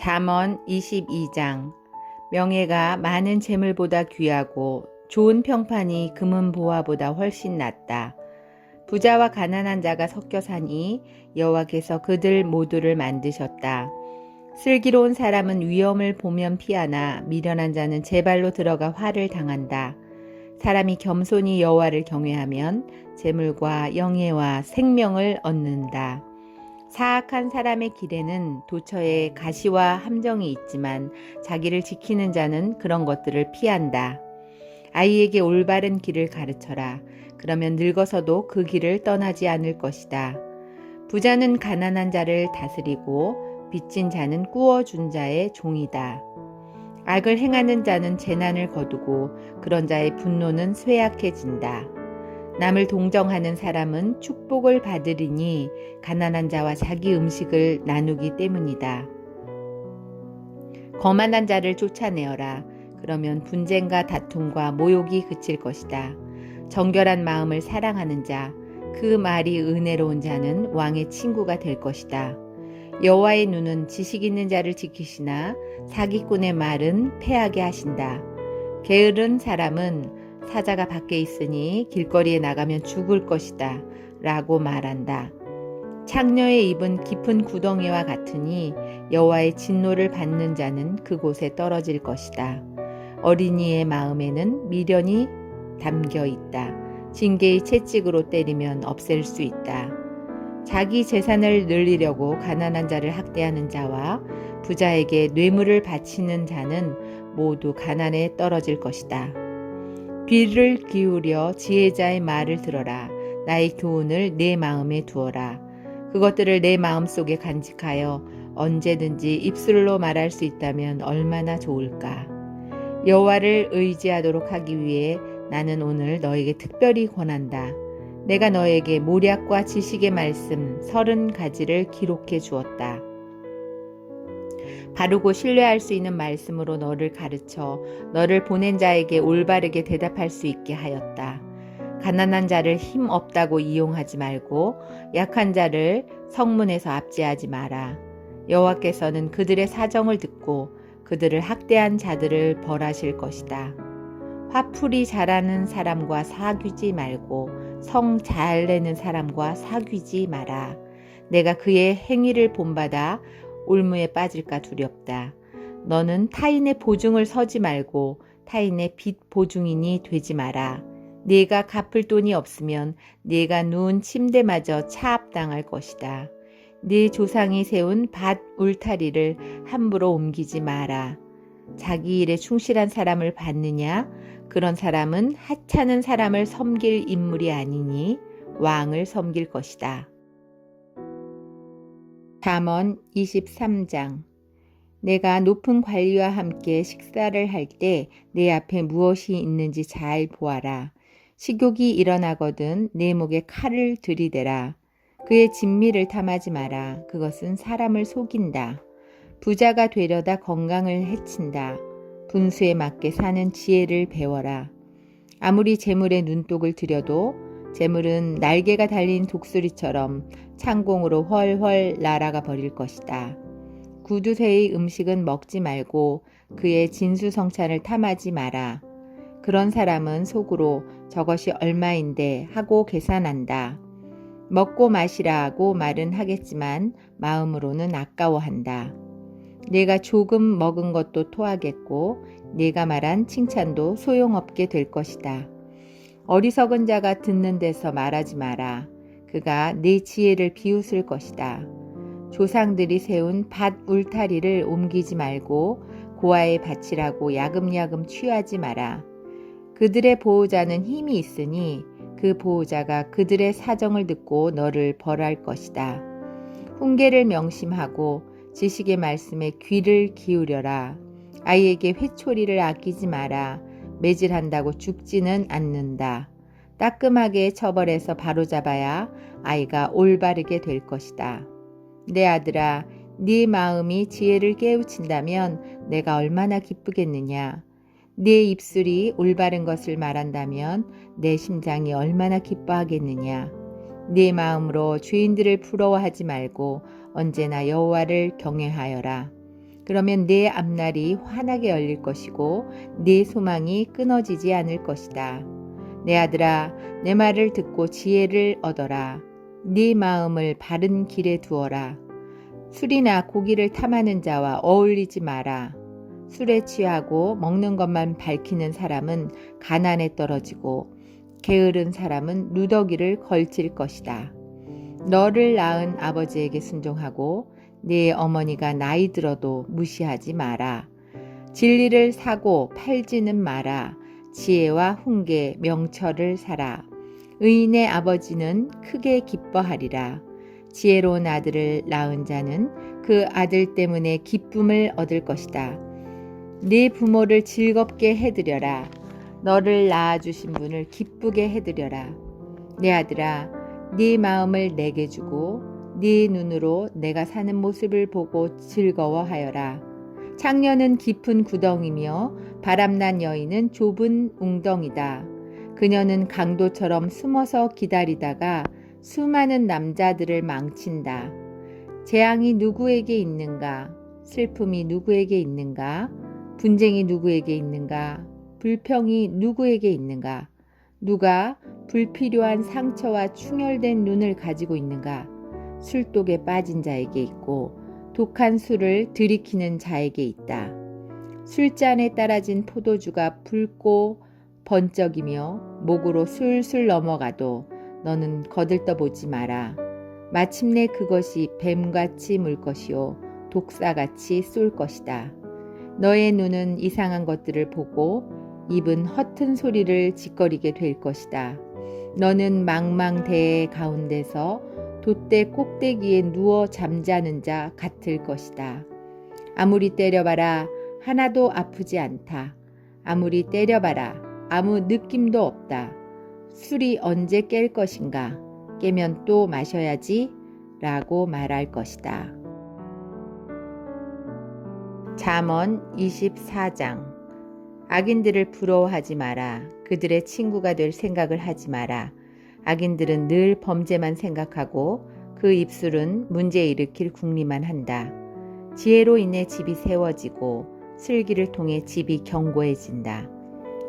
잠언 22장. 명예가 많은 재물보다 귀하고 좋은 평판이 금은 보화보다 훨씬 낫다. 부자와 가난한 자가 섞여 사니 여호와께서 그들 모두를 만드셨다. 슬기로운 사람은 위험을 보면 피하나 미련한 자는 제 발로 들어가 화를 당한다. 사람이 겸손히 여호와를 경외하면 재물과 영예와 생명을 얻는다. 사악한 사람의 길에는 도처에 가시와 함정이 있지만 자기를 지키는 자는 그런 것들을 피한다. 아이에게 올바른 길을 가르쳐라. 그러면 늙어서도 그 길을 떠나지 않을 것이다. 부자는 가난한 자를 다스리고 빚진 자는 꾸어준 자의 종이다. 악을 행하는 자는 재난을 거두고 그런 자의 분노는 쇠약해진다. 남을 동정하는 사람은 축복을 받으리니 가난한 자와 자기 음식을 나누기 때문이다. 거만한 자를 쫓아내어라. 그러면 분쟁과 다툼과 모욕이 그칠 것이다. 정결한 마음을 사랑하는 자, 그 말이 은혜로운 자는 왕의 친구가 될 것이다. 여호와의 눈은 지식 있는 자를 지키시나 사기꾼의 말은 패하게 하신다. 게으른 사람은 사자가 밖에 있으니 길거리에 나가면 죽을 것이다 라고 말한다. 창녀의 입은 깊은 구덩이와 같으니 여호와의 진노를 받는 자는 그곳에 떨어질 것이다. 어린이의 마음에는 미련이 담겨 있다. 징계의 채찍으로 때리면 없앨 수 있다. 자기 재산을 늘리려고 가난한 자를 학대하는 자와 부자에게 뇌물을 바치는 자는 모두 가난에 떨어질 것이다. 귀를 기울여 지혜자의 말을 들어라. 나의 교훈을 내 마음에 두어라. 그것들을 내 마음속에 간직하여 언제든지 입술로 말할 수 있다면 얼마나 좋을까. 여호와를 의지하도록 하기 위해 나는 오늘 너에게 특별히 권한다. 내가 너에게 모략과 지식의 말씀 30가지를 기록해 주었다. 바르고 신뢰할 수 있는 말씀으로 너를 가르쳐 너를 보낸 자에게 올바르게 대답할 수 있게 하였다. 가난한 자를 힘 없다고 이용하지 말고 약한 자를 성문에서 압제하지 마라. 여호와께서는 그들의 사정을 듣고 그들을 학대한 자들을 벌하실 것이다. 화풀이 잘하는 사람과 사귀지 말고 성 잘 내는 사람과 사귀지 마라. 내가 그의 행위를 본받아 올무에 빠질까 두렵다. 너는 타인의 보증을 서지 말고 타인의 빚 보증인이 되지 마라. 네가 갚을 돈이 없으면 네가 누운 침대마저 차압당할 것이다. 네 조상이 세운 밭 울타리를 함부로 옮기지 마라. 자기 일에 충실한 사람을 받느냐? 그런 사람은 하찮은 사람을 섬길 인물이 아니니 왕을 섬길 것이다. 잠언 23장. 내가 높은 관리와 함께 식사를 할 때 내 앞에 무엇이 있는지 잘 보아라. 식욕이 일어나거든 내 목에 칼을 들이대라. 그의 진미를 탐하지 마라. 그것은 사람을 속인다. 부자가 되려다 건강을 해친다. 분수에 맞게 사는 지혜를 배워라. 아무리 재물에 눈독을 들여도 재물은 날개가 달린 독수리처럼 창공으로 훨훨 날아가 버릴 것이다. 구두쇠의 음식은 먹지 말고 그의 진수성찬을 탐하지 마라. 그런 사람은 속으로 저것이 얼마인데 하고 계산한다. 먹고 마시라고 말은 하겠지만 마음으로는 아까워한다. 내가 조금 먹은 것도 토하겠고 내가 말한 칭찬도 소용없게 될 것이다. 어리석은 자가 듣는 데서 말하지 마라. 그가 내 지혜를 비웃을 것이다. 조상들이 세운 밭 울타리를 옮기지 말고 고아의 밭이라고 야금야금 취하지 마라. 그들의 보호자는 힘이 있으니 그 보호자가 그들의 사정을 듣고 너를 벌할 것이다. 훈계를 명심하고 지식의 말씀에 귀를 기울여라. 아이에게 회초리를 아끼지 마라. 매질한다고 죽지는 않는다. 따끔하게 처벌해서 바로잡아야 아이가 올바르게 될 것이다. 내 아들아, 네 마음이 지혜를 깨우친다면 내가 얼마나 기쁘겠느냐. 네 입술이 올바른 것을 말한다면 내 심장이 얼마나 기뻐하겠느냐. 네 마음으로 죄인들을 부러워하지 말고 언제나 여호와를 경외하여라. 그러면 내 앞날이 환하게 열릴 것이고 내 소망이 끊어지지 않을 것이다. 내 아들아, 내 말을 듣고 지혜를 얻어라. 네 마음을 바른 길에 두어라. 술이나 고기를 탐하는 자와 어울리지 마라. 술에 취하고 먹는 것만 밝히는 사람은 가난에 떨어지고 게으른 사람은 누더기를 걸칠 것이다. 너를 낳은 아버지에게 순종하고 네 어머니가 나이 들어도 무시하지 마라. 진리를 사고 팔지는 마라. 지혜와 훈계, 명철을 사라. 의인의 아버지는 크게 기뻐하리라. 지혜로운 아들을 낳은 자는 그 아들 때문에 기쁨을 얻을 것이다. 네 부모를 즐겁게 해드려라. 너를 낳아주신 분을 기쁘게 해드려라. 내 아들아, 네 마음을 내게 주고 네 눈으로 내가 사는 모습을 보고 즐거워하여라. 창녀는 깊은 구덩이며 바람난 여인은 좁은 웅덩이다. 그녀는 강도처럼 숨어서 기다리다가 수많은 남자들을 망친다. 재앙이 누구에게 있는가? 슬픔이 누구에게 있는가? 분쟁이 누구에게 있는가? 불평이 누구에게 있는가? 누가 불필요한 상처와 충혈된 눈을 가지고 있는가? 술독에 빠진 자에게 있고 독한 술을 들이키는 자에게 있다. 술잔에 따라진 포도주가 붉고 번쩍이며 목으로 술술 넘어가도 너는 거들떠보지 마라. 마침내 그것이 뱀같이 물 것이요 독사같이 쏠 것이다. 너의 눈은 이상한 것들을 보고 입은 허튼 소리를 짓거리게 될 것이다. 너는 망망대해 가운데서 돛대 꼭대기에 누워 잠자는 자 같을 것이다. 아무리 때려봐라 하나도 아프지 않다. 아무리 때려봐라 아무 느낌도 없다. 술이 언제 깰 것인가? 깨면 또 마셔야지 라고 말할 것이다. 잠언 24장. 악인들을 부러워하지 마라. 그들의 친구가 될 생각을 하지 마라. 악인들은 늘 범죄만 생각하고 그 입술은 문제 일으킬 궁리만 한다. 지혜로 인해 집이 세워지고 슬기를 통해 집이 견고해진다.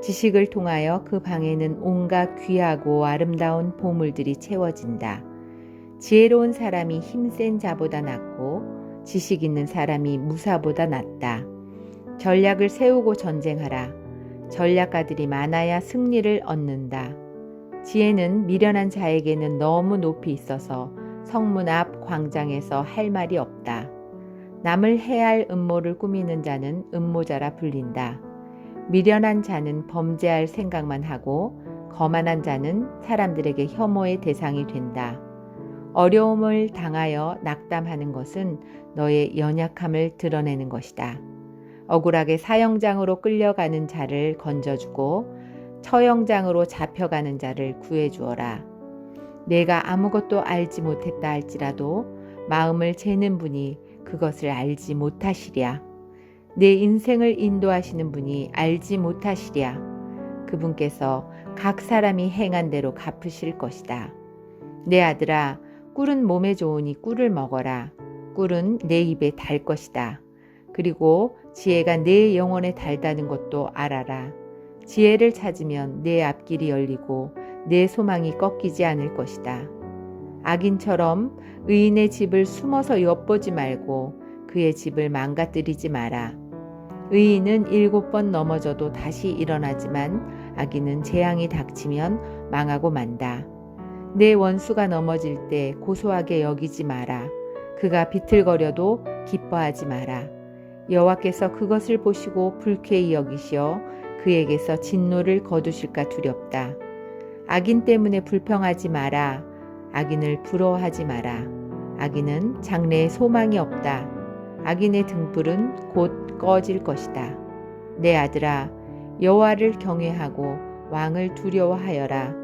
지식을 통하여 그 방에는 온갖 귀하고 아름다운 보물들이 채워진다. 지혜로운 사람이 힘센 자보다 낫고 지식 있는 사람이 무사보다 낫다. 전략을 세우고 전쟁하라. 전략가들이 많아야 승리를 얻는다. 지혜는 미련한 자에게는 너무 높이 있어서 성문 앞 광장에서 할 말이 없다. 남을 해할 음모를 꾸미는 자는 음모자라 불린다. 미련한 자는 범죄할 생각만 하고 거만한 자는 사람들에게 혐오의 대상이 된다. 어려움을 당하여 낙담하는 것은 너의 연약함을 드러내는 것이다. 억울하게 사형장으로 끌려가는 자를 건져주고 처형장으로 잡혀가는 자를 구해주어라. 내가 아무것도 알지 못했다 할지라도 마음을 재는 분이 그것을 알지 못하시랴. 내 인생을 인도하시는 분이 알지 못하시랴. 그분께서 각 사람이 행한 대로 갚으실 것이다. 내 아들아, 꿀은 몸에 좋으니 꿀을 먹어라. 꿀은 내 입에 달 것이다. 그리고 지혜가 내 영혼에 달다는 것도 알아라. 지혜를 찾으면 내 앞길이 열리고 내 소망이 꺾이지 않을 것이다. 악인처럼 의인의 집을 숨어서 엿보지 말고 그의 집을 망가뜨리지 마라. 의인은 7번 넘어져도 다시 일어나지만 악인은 재앙이 닥치면 망하고 만다. 내 원수가 넘어질 때 고소하게 여기지 마라. 그가 비틀거려도 기뻐하지 마라. 여호와께서 그것을 보시고 불쾌히 여기시어 그에게서 진노를 거두실까 두렵다. 악인 때문에 불평하지 마라. 악인을 부러워하지 마라. 악인은 장래에 소망이 없다. 악인의 등불은 곧 꺼질 것이다. 내 아들아, 여호와를 경외하고 왕을 두려워하여라.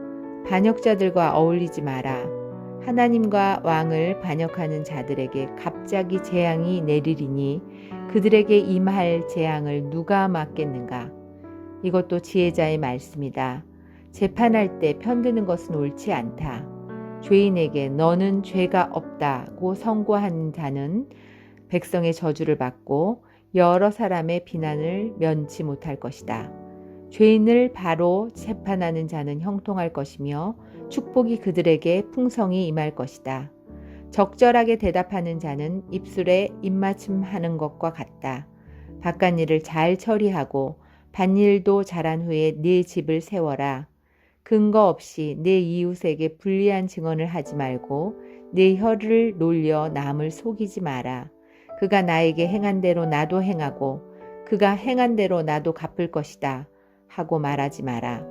반역자들과 어울리지 마라. 하나님과 왕을 반역하는 자들에게 갑자기 재앙이 내리리니 그들에게 임할 재앙을 누가 막겠는가? 이것도 지혜자의 말씀이다. 재판할 때 편드는 것은 옳지 않다. 죄인에게 너는 죄가 없다고 선고하는 자는 백성의 저주를 받고 여러 사람의 비난을 면치 못할 것이다. 죄인을 바로 재판하는 자는 형통할 것이며 축복이 그들에게 풍성히 임할 것이다. 적절하게 대답하는 자는 입술에 입맞춤하는 것과 같다. 바깥일을 잘 처리하고 밭일도 잘한 후에 네 집을 세워라. 근거 없이 내 이웃에게 불리한 증언을 하지 말고 내 혀를 놀려 남을 속이지 마라. 그가 나에게 행한 대로 나도 행하고 그가 행한 대로 나도 갚을 것이다 하고 말하지 마라.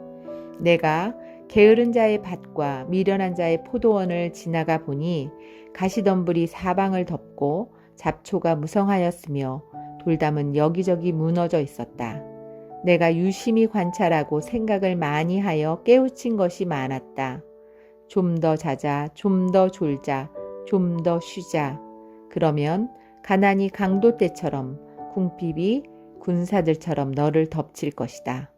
내가 게으른 자의 밭과 미련한 자의 포도원을 지나가 보니 가시덤불이 사방을 덮고 잡초가 무성하였으며 돌담은 여기저기 무너져 있었다. 내가 유심히 관찰하고 생각을 많이 하여 깨우친 것이 많았다. 좀 더 자자, 좀 더 졸자, 좀 더 쉬자. 그러면 가난이 강도 때처럼 궁핍이 군사들처럼 너를 덮칠 것이다.